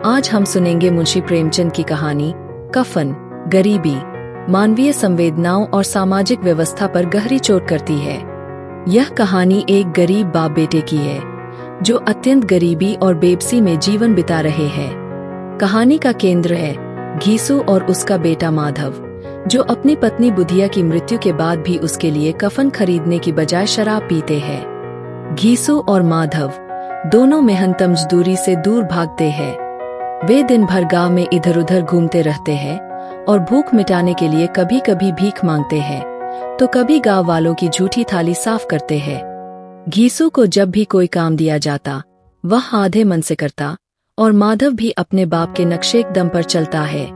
आज हम सुनेंगे मुंशी प्रेमचंद की कहानी कफन। गरीबी मानवीय संवेदनाओं और सामाजिक व्यवस्था पर गहरी चोट करती है। यह कहानी एक गरीब बाप बेटे की है जो अत्यंत गरीबी और बेबसी में जीवन बिता रहे हैं। कहानी का केंद्र है घीसू और उसका बेटा माधव, जो अपनी पत्नी बुधिया की मृत्यु के बाद भी उसके लिए कफन खरीदने की बजाय शराब पीते हैं। घीसू और माधव दोनों मेहनत मजदूरी से दूर भागते हैं। वे दिन भर गांव में इधर उधर घूमते रहते हैं और भूख मिटाने के लिए कभी कभी भीख मांगते हैं तो कभी गांव वालों की झूठी थाली साफ करते हैं। घीसू को जब भी कोई काम दिया जाता वह आधे मन से करता और माधव भी अपने बाप के नक्शे दम पर चलता है।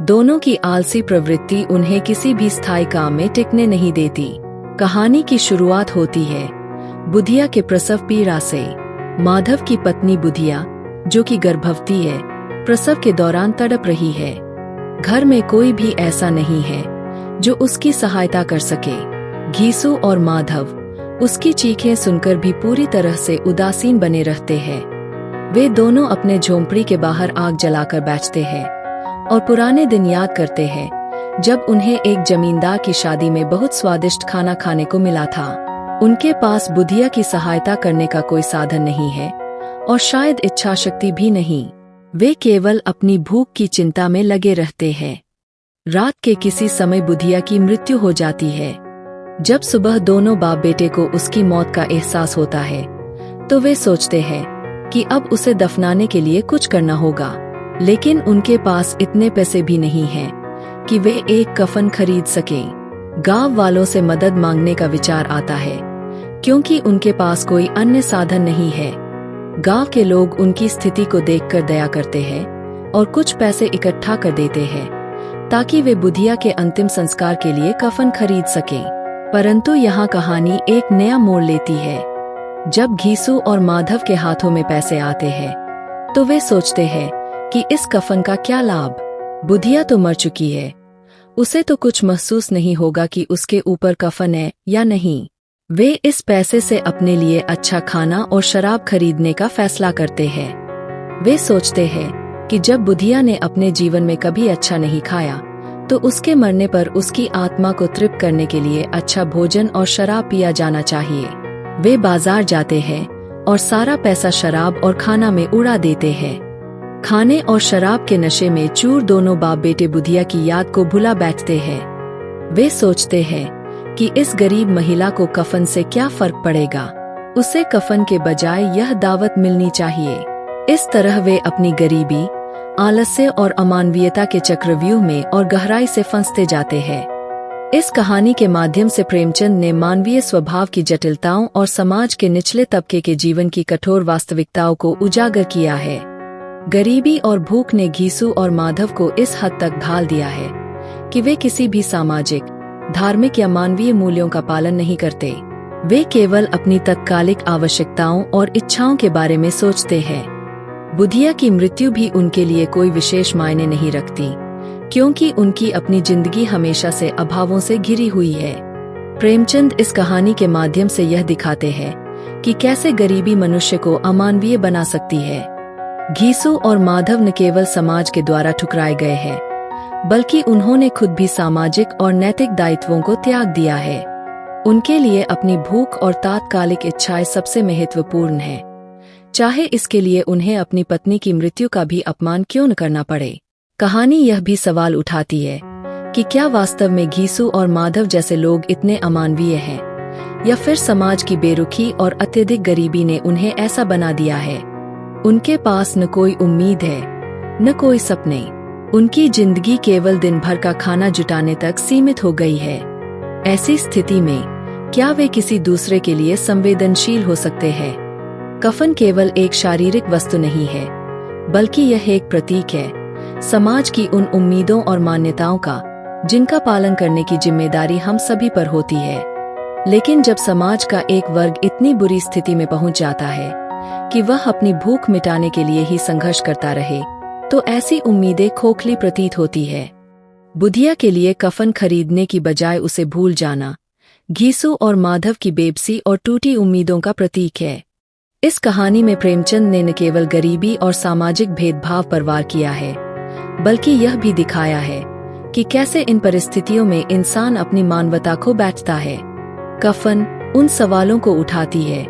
दोनों की आलसी प्रवृत्ति उन्हें किसी भी स्थायी काम में टिकने नहीं देती। कहानी की शुरुआत होती है बुधिया के प्रसव पीड़ा से। माधव की पत्नी बुधिया, जो कि गर्भवती है, प्रसव के दौरान तड़प रही है। घर में कोई भी ऐसा नहीं है जो उसकी सहायता कर सके। घीसू और माधव उसकी चीखें सुनकर भी पूरी तरह से उदासीन बने रहते हैं। वे दोनों अपने झोंपड़ी के बाहर आग जलाकर बैठते हैं और पुराने दिन याद करते हैं जब उन्हें एक जमींदार की शादी में बहुत स्वादिष्ट खाना खाने को मिला था। उनके पास बुधिया की सहायता करने का कोई साधन नहीं है और शायद इच्छा शक्ति भी नहीं। वे केवल अपनी भूख की चिंता में लगे रहते हैं। रात के किसी समय बुधिया की मृत्यु हो जाती है। जब सुबह दोनों बाप बेटे को उसकी मौत का एहसास होता है तो वे सोचते हैं कि अब उसे दफनाने के लिए कुछ करना होगा, लेकिन उनके पास इतने पैसे भी नहीं हैं कि वे एक कफन खरीद सकें। गांव वालों से मदद मांगने का विचार आता है क्योंकि उनके पास कोई अन्य साधन नहीं है। गांव के लोग उनकी स्थिति को देखकर दया करते हैं और कुछ पैसे इकट्ठा कर देते हैं ताकि वे बुधिया के अंतिम संस्कार के लिए कफन खरीद सकें। परंतु यहाँ कहानी एक नया मोड़ लेती है। जब घीसू और माधव के हाथों में पैसे आते हैं तो वे सोचते हैं कि इस कफन का क्या लाभ। बुधिया तो मर चुकी है, उसे तो कुछ महसूस नहीं होगा कि उसके ऊपर कफन है या नहीं। वे इस पैसे से अपने लिए अच्छा खाना और शराब खरीदने का फैसला करते हैं। वे सोचते हैं कि जब बुधिया ने अपने जीवन में कभी अच्छा नहीं खाया तो उसके मरने पर उसकी आत्मा को तृप्त करने के लिए अच्छा भोजन और शराब पिया जाना चाहिए। वे बाजार जाते हैं और सारा पैसा शराब और खाना में उड़ा देते हैं। खाने और शराब के नशे में चूर दोनों बाप बेटे बुधिया की याद को भुला बैठते हैं। वे सोचते हैं कि इस गरीब महिला को कफन से क्या फर्क पड़ेगा, उसे कफन के बजाय यह दावत मिलनी चाहिए। इस तरह वे अपनी गरीबी, आलस्य और अमानवीयता के चक्रव्यूह में और गहराई से फंसते जाते हैं। इस कहानी के माध्यम से प्रेमचंद ने मानवीय स्वभाव की जटिलताओं और समाज के निचले तबके के जीवन की कठोर वास्तविकताओं को उजागर किया है। गरीबी और भूख ने घीसू और माधव को इस हद तक ढाल दिया है कि वे किसी भी सामाजिक, धार्मिक या मानवीय मूल्यों का पालन नहीं करते। वे केवल अपनी तत्कालिक आवश्यकताओं और इच्छाओं के बारे में सोचते हैं। बुधिया की मृत्यु भी उनके लिए कोई विशेष मायने नहीं रखती क्योंकि उनकी अपनी जिंदगी हमेशा से अभावों से घिरी हुई है। प्रेमचंद इस कहानी के माध्यम से यह दिखाते हैं कि कैसे गरीबी मनुष्य को अमानवीय बना सकती है। घीसू और माधव न केवल समाज के द्वारा ठुकराए गए हैं, बल्कि उन्होंने खुद भी सामाजिक और नैतिक दायित्वों को त्याग दिया है। उनके लिए अपनी भूख और तात्कालिक इच्छाएं सबसे महत्वपूर्ण है, चाहे इसके लिए उन्हें अपनी पत्नी की मृत्यु का भी अपमान क्यों न करना पड़े। कहानी यह भी सवाल उठाती है कि क्या वास्तव में घीसू और माधव जैसे लोग इतने अमानवीय हैं, या फिर समाज की बेरुखी और अत्यधिक गरीबी ने उन्हें ऐसा बना दिया है। उनके पास न कोई उम्मीद है, न कोई सपने। उनकी जिंदगी केवल दिन भर का खाना जुटाने तक सीमित हो गई है। ऐसी स्थिति में क्या वे किसी दूसरे के लिए संवेदनशील हो सकते हैं? कफन केवल एक शारीरिक वस्तु नहीं है, बल्कि यह एक प्रतीक है समाज की उन उम्मीदों और मान्यताओं का जिनका पालन करने की जिम्मेदारी हम सभी पर होती है। लेकिन जब समाज का एक वर्ग इतनी बुरी स्थिति में पहुंच जाता है कि वह अपनी भूख मिटाने के लिए ही संघर्ष करता रहे, तो ऐसी उम्मीदें खोखली प्रतीत होती है। बुधिया के लिए कफन खरीदने की बजाय उसे भूल जाना घीसू और माधव की बेबसी और टूटी उम्मीदों का प्रतीक है। इस कहानी में प्रेमचंद ने न केवल गरीबी और सामाजिक भेदभाव पर वार किया है, बल्कि यह भी दिखाया है कि कैसे इन परिस्थितियों में इंसान अपनी मानवता खो बैठता है। कफन उन सवालों को उठाती है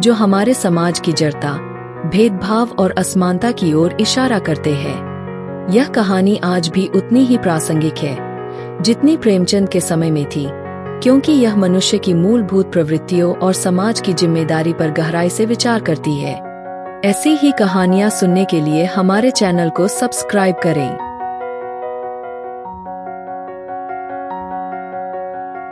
जो हमारे समाज की जड़ता, भेदभाव और असमानता की ओर इशारा करते हैं। यह कहानी आज भी उतनी ही प्रासंगिक है जितनी प्रेमचंद के समय में थी, क्योंकि यह मनुष्य की मूलभूत प्रवृत्तियों और समाज की जिम्मेदारी पर गहराई से विचार करती है। ऐसी ही कहानियां सुनने के लिए हमारे चैनल को सब्सक्राइब करें।